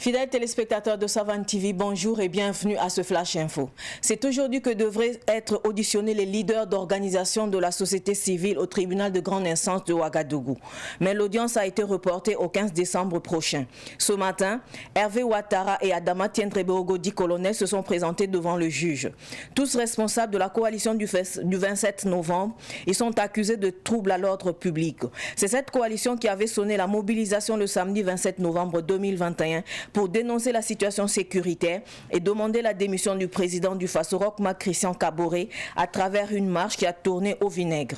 Fidèles téléspectateurs de Savane TV, bonjour et bienvenue à ce Flash Info. C'est aujourd'hui que devraient être auditionnés les leaders d'organisations de la société civile au tribunal de grande instance de Ouagadougou. Mais l'audience a été reportée au 15 décembre prochain. Ce matin, Hervé Ouattara et Adama Tiendrebe dit colonel se sont présentés devant le juge. Tous responsables de la coalition du 27 novembre, ils sont accusés de troubles à l'ordre public. C'est cette coalition qui avait sonné la mobilisation le samedi 27 novembre 2021 pour dénoncer la situation sécuritaire et demander la démission du président du FASOROCMA, Christian Kaboré, à travers une marche qui a tourné au vinaigre.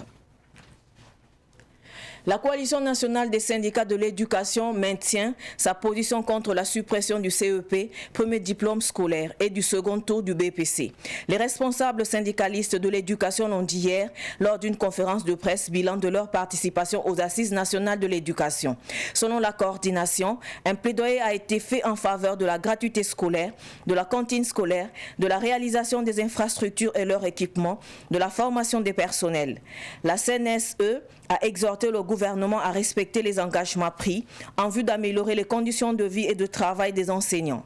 La coalition nationale des syndicats de l'éducation maintient sa position contre la suppression du CEP, premier diplôme scolaire, et du second tour du BPC. Les responsables syndicalistes de l'éducation l'ont dit hier lors d'une conférence de presse bilan de leur participation aux Assises nationales de l'éducation. Selon la coordination, un plaidoyer a été fait en faveur de la gratuité scolaire, de la cantine scolaire, de la réalisation des infrastructures et leur équipement, de la formation des personnels. La CNSE a exhorté le gouvernement à respecter les engagements pris en vue d'améliorer les conditions de vie et de travail des enseignants.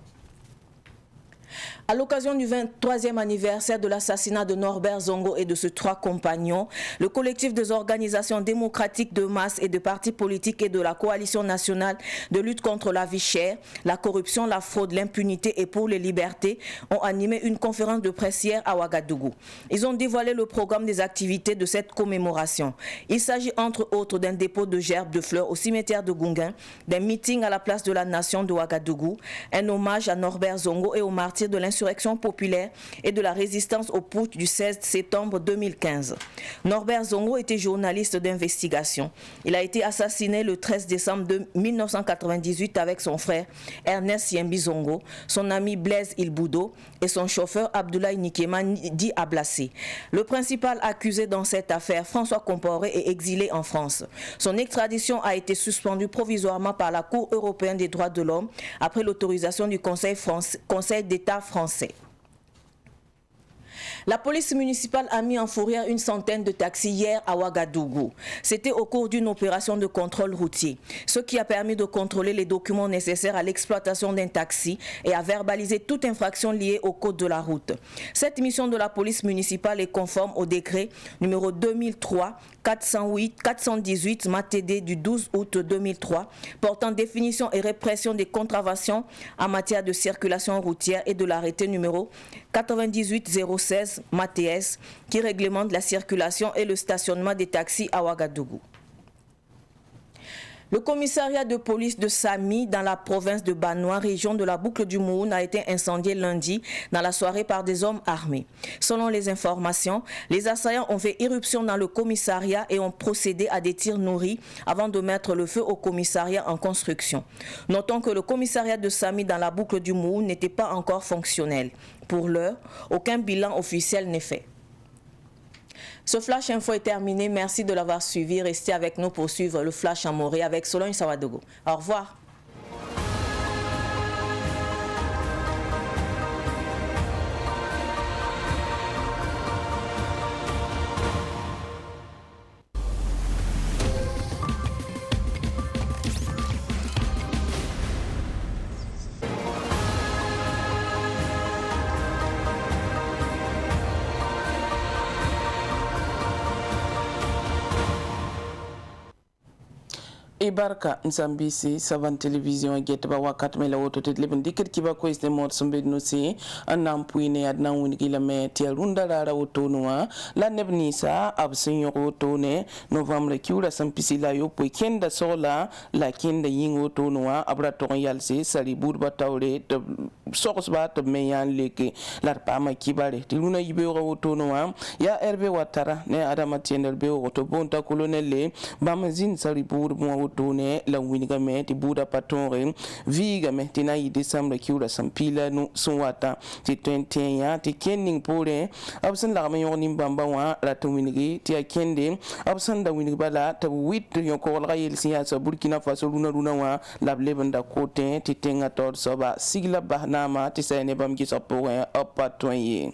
À l'occasion du 23e anniversaire de l'assassinat de Norbert Zongo et de ses 3 compagnons, le collectif des organisations démocratiques de masse et de partis politiques et de la coalition nationale de lutte contre la vie chère, la corruption, la fraude, l'impunité et pour les libertés ont animé une conférence de presse hier à Ouagadougou. Ils ont dévoilé le programme des activités de cette commémoration. Il s'agit entre autres d'un dépôt de gerbes de fleurs au cimetière de Gounguin, d'un meeting à la place de la Nation de Ouagadougou, un hommage à Norbert Zongo et aux martyrs de l'insurrection populaire et de la résistance au putsch du 16 septembre 2015. Norbert Zongo était journaliste d'investigation. Il a été assassiné le 13 décembre 1998 avec son frère Ernest Yembi Zongo, son ami Blaise Ilboudo et son chauffeur Abdoulaye Nikema dit Ablassé. Le principal accusé dans cette affaire, François Compaoré, est exilé en France. Son extradition a été suspendue provisoirement par la Cour européenne des droits de l'homme après l'autorisation du Conseil d'État français. La police municipale a mis en fourrière une centaine de taxis hier à Ouagadougou. C'était au cours d'une opération de contrôle routier, ce qui a permis de contrôler les documents nécessaires à l'exploitation d'un taxi et à verbaliser toute infraction liée au code de la route. Cette mission de la police municipale est conforme au décret numéro 2003-418 MATD du 12 août 2003 portant définition et répression des contraventions en matière de circulation routière et de l'arrêté numéro 98-016 MATS qui réglemente la circulation et le stationnement des taxis à Ouagadougou. Le commissariat de police de Sami, dans la province de Banois, région de la boucle du Mouhoun, a été incendié lundi dans la soirée par des hommes armés. Selon les informations, les assaillants ont fait irruption dans le commissariat et ont procédé à des tirs nourris avant de mettre le feu au commissariat en construction. Notons que le commissariat de Sami, dans la boucle du Mouhoun, n'était pas encore fonctionnel. Pour l'heure, aucun bilan officiel n'est fait. Ce Flash Info est terminé. Merci de l'avoir suivi. Restez avec nous pour suivre le Flash en Morée avec Solange Sawadogo. Au revoir. Ibarka Nsambisi Savane Télévision get ba wakat me la woto tet leben dikir kiba ko este mot sombe no si anam puine adna woni gila me ti runda la woto noa la nebni sa absin yo woto ne novembre kiura sampisi la yo po kenda sola la kenda yin woto noa abra to yalse sali burba tawre to sokos ba to me yan leke lar pa ma kibare ti luna yibe woto noa ya Hervé Ouattara ne Adama Tiendrebe woto bonta colonel bamazin sali burba tone la winiga me ti buda patonre viga me ti na yi décembre kiura sampila no sunwata ti 21 ya ti kending pore absan la me yoni bamba wa la to winigi ti akende absan da winigi bala ta 8 yoko la yel siyasa Burkina Faso runa wa la lebenda kote ti tenga tor soba sigla bahnama ti sene bam ki sopo wa opatonye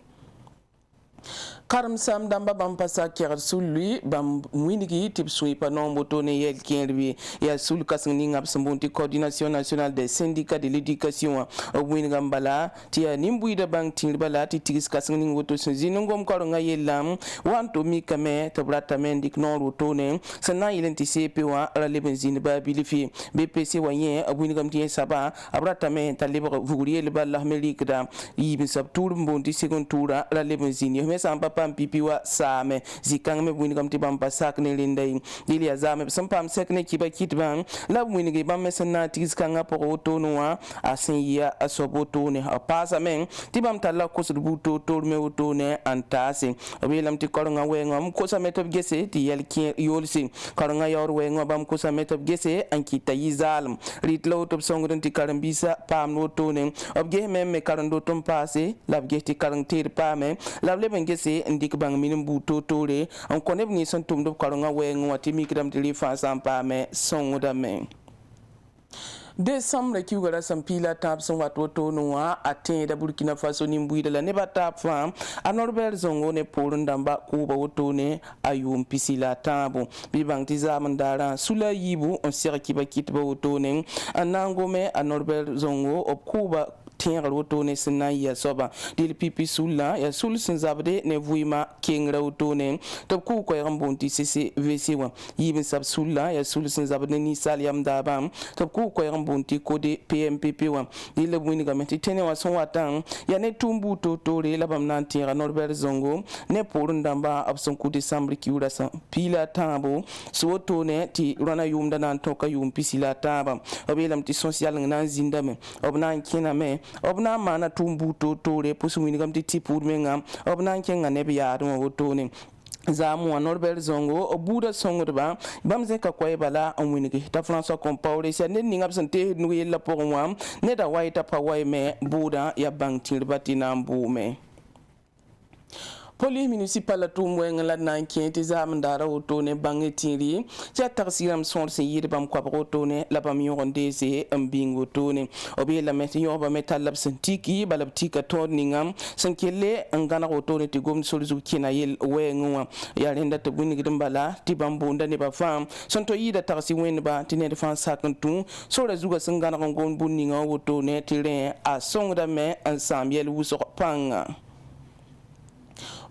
karam sam damba bam pasa kyer sului bam winigi tip sui pa nombo tone yel kenri ya sul kasni ngap sambonti coordination nationale des syndicats de l'éducation winiga mbala tia nimbuida bang tinbala ti tigis kasni ngoto sinzingom karo ngayelam wanto mikame tabrata mendik non rotone sana ilenti CP wa raleben zin ba bilifi BPC wayen winiga mtie saba abrata men talibra vuguriye le balla melikda yibin sab tour mbondi second toura raleben zin yo mesa pam pipi wa same zikang me wini kam ti bam pasak ne lindai dili azame sam pam sek ne kiba kitban la wini ge bam mesana tis kanga po to noa asin ya asoboto ne a pasa men ti bam talla ko su buto to me woto ne antase abelam ti koronga wengam ko sa metop gese ti yel ki yolsi koronga yor wengam bam ko sa metop gese anki tayizalm ritlo top songron ti karambisa pam woto ne obge mem me karando tom passe labge ti karantir pame lable ben gese ndik bang min buto tore on koneb ni son tum do karonga wengo wati mikram tili fa sampa me songoda me Décembre qui ugara sampila tap son watoto noa atteint da Burkina Faso nimbuida la neba tap fam a Norbert Zongo ne polun damba kuba wotone ayum pisila tabo bibang tizamandara sula yibu on sera kiba kitba wotone anangome a Norbert Zongo op kuba tienga wotone senaya soba dil pipi sulla ya sul sinzabde ne vuima kengra wotone top ku ko yambonti cc vesiwa yibin sab sulla ya sul sinzabde ni saliam daba top ku ko yambonti kode PMPP wa dil wini gameti tene wa son watan ya ne tumbu totore la bam nan tienga Norbert Zongo ne porun damba abson ku décembre ki ura sa pila tambo so wotone ti rana yumda nan toka yum pisila taba obelam ti social nan zindame obnan kiname obna mana tumbu totore pusumini gam ti tipur mengam obna kenga ne biya dum wotone zamu Norbert Zongo obuda songorba bamze ka koy bala on winigi ta François Compaoré sia ne ninga absente nu yella pogwam ne da waita pa way me buda ya bangtir batina mbume Police municipal tumwe ngala nan kienti zamandara otone bangetiri ja tarsiram sonse yiri bam kwa otone la bam yondese mbingo tone obi la meti yoba metal sentiki balabtika tonningam sankele ngana otone ti gom soluzu kina yel wenwa ya renda to buni gimbala ti bambunda ne ba fam sonto yida tarsi wen ba ti ne defense sakantu so la zuga sangana ngon bunninga otone ti ren a songda me ensemble yel wuso panga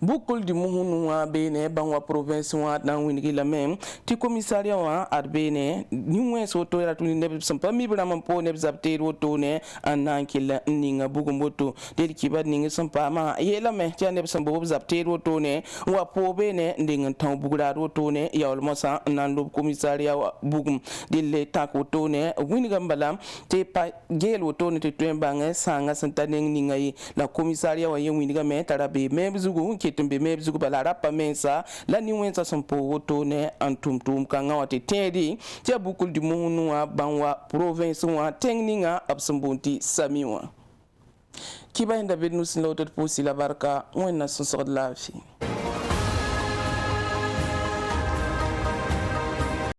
Bukul di muhunu wa bene bangwa province wa dan wingi la mem ti commissariat wa arbene niwe so to ra tuni ne sampa mi bra man po ne zapte ro to ne anan kila ninga bugu moto de ki bad ninga sampa ma yela me ti ne sambo zapte ro to ne wa po bene ndinga taw bugura ro to ne ya olmosa nan lo commissariat wa bugum de le tako to ne wingi gambala te pa gel wo to ne te twemba sanga santane ninga yi la commissariat wa wingi ga me tarabe me buzugu tumbe me bizugu bala rapa mensa la ni wensa sampo woto ne antumtum kanga wate tedi tia bukul di muhunu wa banwa province wa tengninga absambonti samiwa kiba inda bednu sin lawtat posi la barka wonna son sord la fi